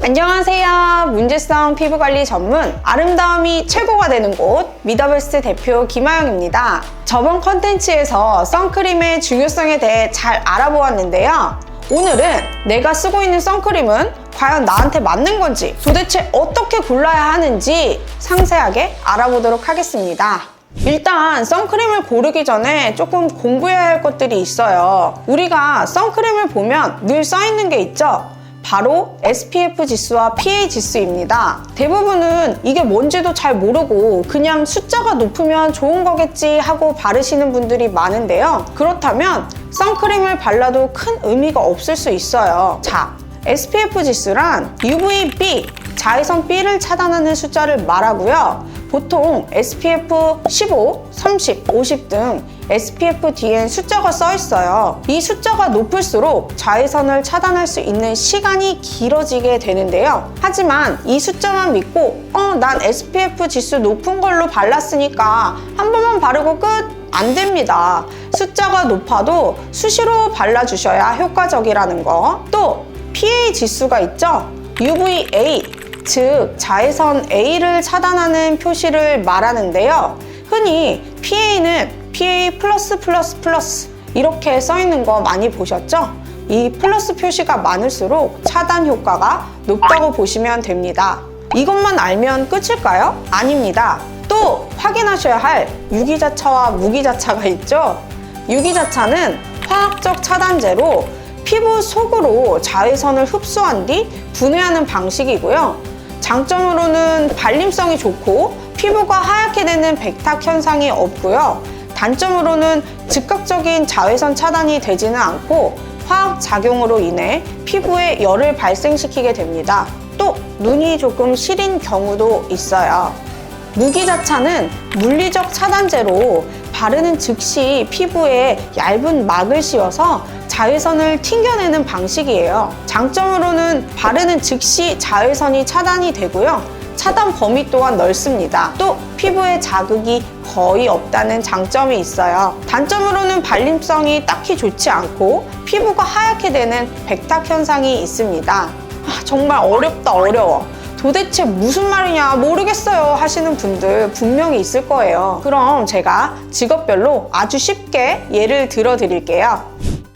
안녕하세요. 문제성 피부관리 전문 아름다움이 최고가 되는 곳 미더베스트 대표 김하영입니다. 저번 컨텐츠에서 선크림의 중요성에 대해 잘 알아보았는데요. 오늘은 내가 쓰고 있는 선크림은 과연 나한테 맞는 건지, 도대체 어떻게 골라야 하는지 상세하게 알아보도록 하겠습니다. 일단 선크림을 고르기 전에 조금 공부해야 할 것들이 있어요. 우리가 선크림을 보면 늘 써있는 게 있죠. 바로 SPF 지수와 PA 지수입니다. 대부분은 이게 뭔지도 잘 모르고 그냥 숫자가 높으면 좋은 거겠지 하고 바르시는 분들이 많은데요. 그렇다면 선크림을 발라도 큰 의미가 없을 수 있어요. 자, SPF 지수란 UVB, 자외선 B를 차단하는 숫자를 말하고요. 보통 SPF 15, 30, 50 등 SPF 뒤엔 숫자가 써 있어요. 이 숫자가 높을수록 자외선을 차단할 수 있는 시간이 길어지게 되는데요. 하지만 이 숫자만 믿고 난 SPF 지수 높은 걸로 발랐으니까 한 번만 바르고 끝? 안 됩니다. 숫자가 높아도 수시로 발라주셔야 효과적이라는 거. 또 PA 지수가 있죠. UVA, 즉 자외선 A를 차단하는 표시를 말하는데요. 흔히 PA는 PA+++ 이렇게 써 있는 거 많이 보셨죠? 이 플러스 표시가 많을수록 차단 효과가 높다고 보시면 됩니다. 이것만 알면 끝일까요? 아닙니다. 또 확인하셔야 할 유기자차와 무기자차가 있죠. 유기자차는 화학적 차단제로 피부 속으로 자외선을 흡수한 뒤 분해하는 방식이고요. 장점으로는 발림성이 좋고 피부가 하얗게 되는 백탁 현상이 없고요. 단점으로는 즉각적인 자외선 차단이 되지는 않고 화학 작용으로 인해 피부에 열을 발생시키게 됩니다. 또 눈이 조금 시린 경우도 있어요. 무기자차는 물리적 차단제로 바르는 즉시 피부에 얇은 막을 씌워서 자외선을 튕겨내는 방식이에요. 장점으로는 바르는 즉시 자외선이 차단이 되고요. 차단 범위 또한 넓습니다. 또 피부에 자극이 거의 없다는 장점이 있어요. 단점으로는 발림성이 딱히 좋지 않고 피부가 하얗게 되는 백탁 현상이 있습니다. 정말 어렵다, 어려워. 도대체 무슨 말이냐 모르겠어요 하시는 분들 분명히 있을 거예요. 그럼 제가 직업별로 아주 쉽게 예를 들어 드릴게요.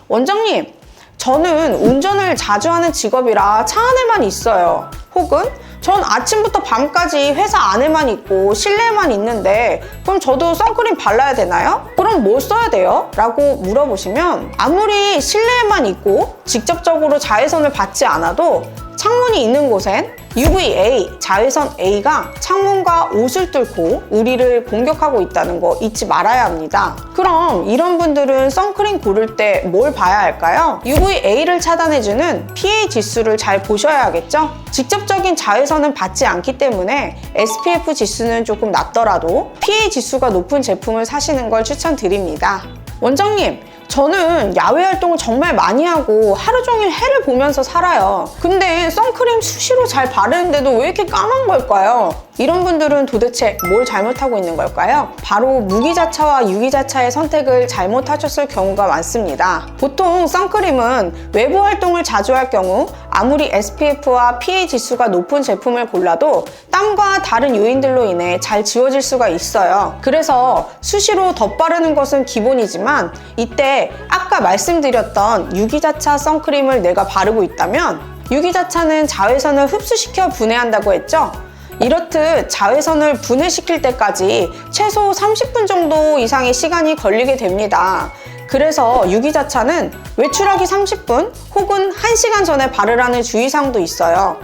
원장님, 저는 운전을 자주 하는 직업이라 차 안에만 있어요. 혹은 전 아침부터 밤까지 회사 안에만 있고 실내에만 있는데 그럼 저도 선크림 발라야 되나요? 그럼 뭐 써야 돼요? 라고 물어보시면 아무리 실내에만 있고 직접적으로 자외선을 받지 않아도 창문이 있는 곳엔 UVA, 자외선 A가 창문과 옷을 뚫고 우리를 공격하고 있다는 거 잊지 말아야 합니다. 그럼 이런 분들은 선크림 고를 때 뭘 봐야 할까요? UVA를 차단해주는 PA 지수를 잘 보셔야겠죠? 직접적인 자외선은 받지 않기 때문에 SPF 지수는 조금 낮더라도 PA 지수가 높은 제품을 사시는 걸 추천드립니다. 원장님, 저는 야외 활동을 정말 많이 하고 하루 종일 해를 보면서 살아요. 근데 선크림 수시로 잘 바르는데도 왜 이렇게 까만 걸까요? 이런 분들은 도대체 뭘 잘못하고 있는 걸까요? 바로 무기자차와 유기자차의 선택을 잘못하셨을 경우가 많습니다. 보통 선크림은 외부 활동을 자주 할 경우 아무리 SPF와 PA 지수가 높은 제품을 골라도 땀과 다른 요인들로 인해 잘 지워질 수가 있어요. 그래서 수시로 덧바르는 것은 기본이지만 이때 아까 말씀드렸던 유기자차 선크림을 내가 바르고 있다면 유기자차는 자외선을 흡수시켜 분해한다고 했죠? 이렇듯 자외선을 분해시킬 때까지 최소 30분 정도 이상의 시간이 걸리게 됩니다. 그래서 유기자차는 외출하기 30분 혹은 1시간 전에 바르라는 주의사항도 있어요.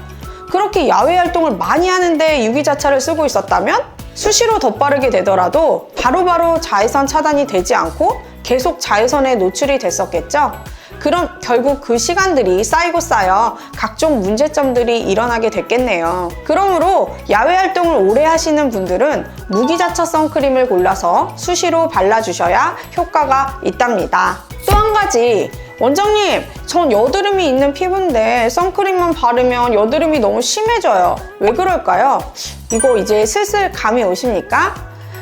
그렇게 야외 활동을 많이 하는데 유기자차를 쓰고 있었다면 수시로 덧바르게 되더라도 바로바로 자외선 차단이 되지 않고 계속 자외선에 노출이 됐었겠죠? 그럼 결국 그 시간들이 쌓이고 쌓여 각종 문제점들이 일어나게 됐겠네요. 그러므로 야외 활동을 오래 하시는 분들은 무기자차 선크림을 골라서 수시로 발라주셔야 효과가 있답니다. 또 한 가지, 원장님, 전 여드름이 있는 피부인데 선크림만 바르면 여드름이 너무 심해져요. 왜 그럴까요? 이거 이제 슬슬 감이 오십니까?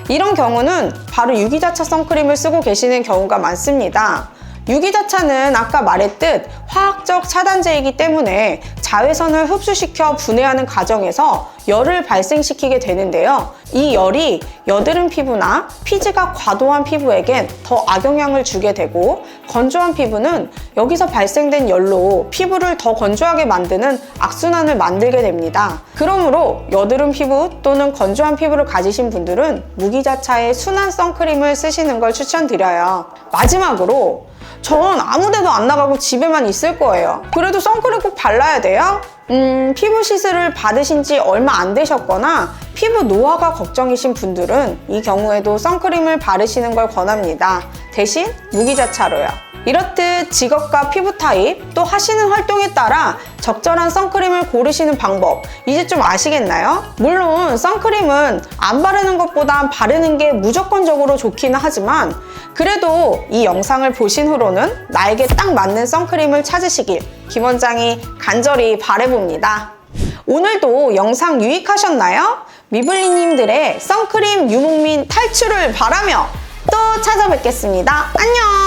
이런 경우는 바로 유기자차 선크림을 쓰고 계시는 경우가 많습니다. 유기자차는 아까 말했듯 화학적 차단제이기 때문에 자외선을 흡수시켜 분해하는 과정에서 열을 발생시키게 되는데요. 이 열이 여드름 피부나 피지가 과도한 피부에겐 더 악영향을 주게 되고, 건조한 피부는 여기서 발생된 열로 피부를 더 건조하게 만드는 악순환을 만들게 됩니다. 그러므로 여드름 피부 또는 건조한 피부를 가지신 분들은 무기자차의 순한 선크림을 쓰시는 걸 추천드려요. 마지막으로, 전 아무데도 안 나가고 집에만 있을 거예요. 그래도 선크림 꼭 발라야 돼요? 피부 시술을 받으신 지 얼마 안 되셨거나 피부 노화가 걱정이신 분들은 이 경우에도 선크림을 바르시는 걸 권합니다. 대신 무기자차로요. 이렇듯 직업과 피부 타입, 또 하시는 활동에 따라 적절한 선크림을 고르시는 방법, 이제 좀 아시겠나요? 물론 선크림은 안 바르는 것보단 바르는 게 무조건적으로 좋기는 하지만, 그래도 이 영상을 보신 후로는 나에게 딱 맞는 선크림을 찾으시길 김 원장이 간절히 바라봅니다. 오늘도 영상 유익하셨나요? 미블리님들의 선크림 유목민 탈출을 바라며 또 찾아뵙겠습니다. 안녕!